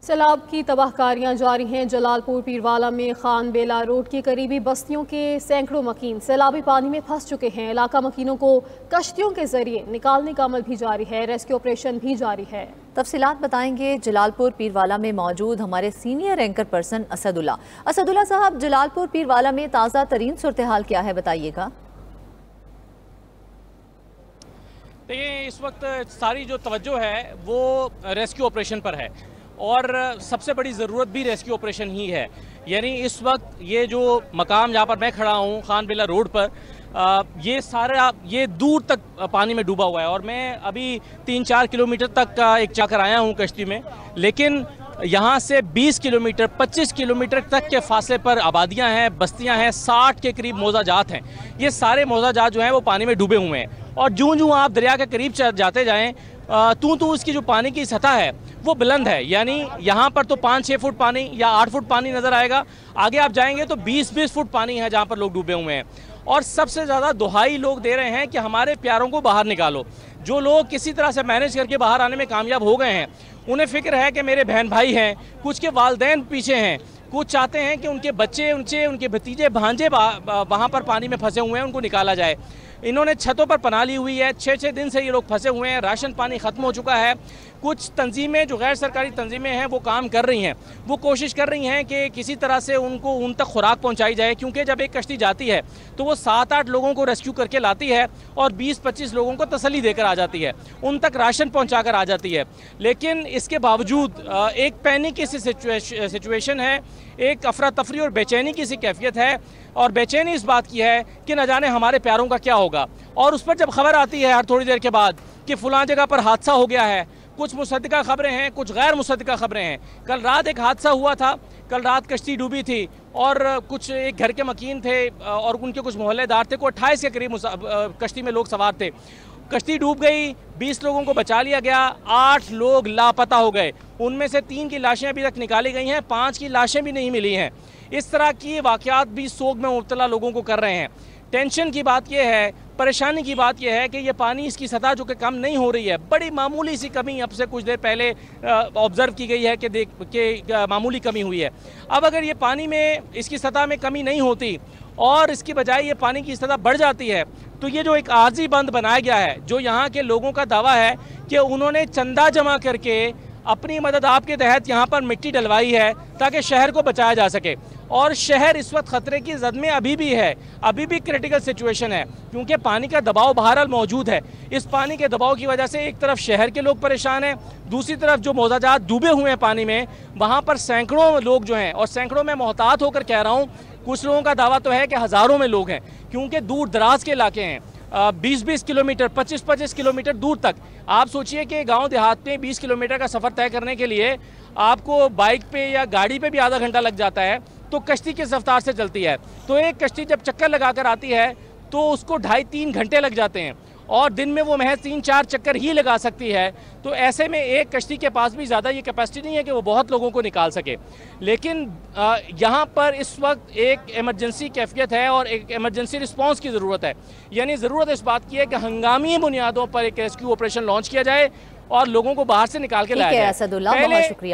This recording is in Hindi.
सैलाब की तबाहकारियां जारी हैं। जलालपुर पीरवाला में खान बेला रोड की करीबी बस्तियों के सैकड़ों मकीन सैलाबी पानी में फंस चुके हैं। इलाका मकीनों को कश्तियों के जरिए निकालने का अमल भी जारी है, रेस्क्यू ऑपरेशन भी जारी है। तफसीलात बताएंगे जलालपुर पीरवाला में मौजूद हमारे सीनियर एंकर पर्सन असदुल्ला साहब, जलालपुर पीरवाला में ताज़ा तरीन सूरत हाल क्या है, बताइएगा। देखिए, इस वक्त सारी जो तवज्जो है वो रेस्क्यू ऑपरेशन पर है और सबसे बड़ी ज़रूरत भी रेस्क्यू ऑपरेशन ही है। यानी इस वक्त ये जो मकाम जहाँ पर मैं खड़ा हूँ, खान बेला रोड पर, ये सारा ये दूर तक पानी में डूबा हुआ है और मैं अभी 3-4 किलोमीटर तक का एक चक्कर आया हूँ कश्ती में, लेकिन यहाँ से 20 किलोमीटर 25 किलोमीटर तक के फासले पर आबादियाँ हैं, बस्तियाँ हैं, 60 के करीब मौजाजात हैं। ये सारे मौजाजात जो हैं वो पानी में डूबे हुए हैं और जूं आप दरिया के करीब जाते जाएँ तो इसकी जो पानी की सतह है वो बुलंद है। यानी यहाँ पर तो 5-6 फुट पानी या 8 फुट पानी नज़र आएगा, आगे आप जाएंगे तो 20-20 फुट पानी है जहाँ पर लोग डूबे हुए हैं। और सबसे ज़्यादा दुहाई लोग दे रहे हैं कि हमारे प्यारों को बाहर निकालो। जो लोग किसी तरह से मैनेज करके बाहर आने में कामयाब हो गए हैं, उन्हें फ़िक्र है कि मेरे बहन भाई हैं, कुछ के वालिदैन पीछे हैं, कुछ चाहते हैं कि उनके बच्चे उनके भतीजे भांजे वहाँ पर पानी में फंसे हुए हैं, उनको निकाला जाए। इन्होंने छतों पर पनाह ली हुई है, 6-6 दिन से ये लोग फंसे हुए हैं, राशन पानी ख़त्म हो चुका है। कुछ तंजीमें जो गैर सरकारी तंजीमें हैं वो काम कर रही हैं, वो कोशिश कर रही हैं कि किसी तरह से उन तक खुराक पहुंचाई जाए, क्योंकि जब एक कश्ती जाती है तो वो 7-8 लोगों को रेस्क्यू करके लाती है और 20-25 लोगों को तसल्ली देकर आ जाती है, उन तक राशन पहुँचा कर आ जाती है। लेकिन इसके बावजूद एक पैनिक की सी सिचुएशन है, एक अफरा तफरी और बेचैनी की सी कैफियत है। और बेचैनी इस बात की है कि न जाने हमारे प्यारों का क्या होगा। और उस पर जब खबर आती है हर थोड़ी देर के बाद कि फ़लाँ जगह पर हादसा हो गया है, कुछ मुसद्दिका खबरें हैं, कुछ गैर मुसद्दिका खबरें हैं। कल रात एक हादसा हुआ था, कल रात कश्ती डूबी थी और कुछ एक घर के मकीन थे और उनके कुछ मोहल्लेदार थे, को 28 के करीब कश्ती में लोग सवार थे। कश्ती डूब गई, 20 लोगों को बचा लिया गया, 8 लोग लापता हो गए। उनमें से 3 की लाशें अभी तक निकाली गई हैं, 5 की लाशें भी नहीं मिली हैं। इस तरह की वाक़यात भी सोग में मुब्तला लोगों को कर रहे हैं। टेंशन की बात यह है, परेशानी की बात यह है कि ये पानी इसकी सतह जो कि कम नहीं हो रही है, बड़ी मामूली सी कमी अब से कुछ देर पहले ऑब्ज़र्व की गई है कि मामूली कमी हुई है। अब अगर ये पानी में इसकी सतह में कमी नहीं होती और इसकी बजाय ये पानी की सतह बढ़ जाती है, तो ये जो एक आर्जी बंद बनाया गया है, जो यहाँ के लोगों का दावा है कि उन्होंने चंदा जमा करके अपनी मदद आपके तहत यहाँ पर मिट्टी डलवाई है ताकि शहर को बचाया जा सके। और शहर इस वक्त ख़तरे की जद में अभी भी है, अभी भी क्रिटिकल सिचुएशन है, क्योंकि पानी का दबाव बहरहाल मौजूद है। इस पानी के दबाव की वजह से एक तरफ शहर के लोग परेशान हैं, दूसरी तरफ जो मौजाजात डूबे हुए हैं पानी में, वहाँ पर सैकड़ों लोग जो हैं, और सैकड़ों में मोहतात होकर कह रहा हूँ, कुछ लोगों का दावा तो है कि हज़ारों में लोग हैं, क्योंकि दूर दराज के इलाके हैं। 20-20 किलोमीटर 25-25 किलोमीटर दूर तक आप सोचिए कि गांव देहात में 20 किलोमीटर का सफ़र तय करने के लिए आपको बाइक पे या गाड़ी पे भी आधा घंटा लग जाता है, तो कश्ती किस रफ्तार से चलती है। तो एक कश्ती जब चक्कर लगा कर आती है तो उसको 2.5-3 घंटे लग जाते हैं और दिन में वो महज 3-4 चक्कर ही लगा सकती है। तो ऐसे में एक कश्ती के पास भी ज़्यादा ये कैपेसिटी नहीं है कि वो बहुत लोगों को निकाल सके। लेकिन यहाँ पर इस वक्त एक इमरजेंसी कैफियत है और एक इमरजेंसी रिस्पांस की ज़रूरत है। यानी ज़रूरत इस बात की है कि हंगामी बुनियादों पर एक रेस्क्यू ऑपरेशन लॉन्च किया जाए और लोगों को बाहर से निकाल के लाया जाए। असदुल्ला, बहुत शुक्रिया।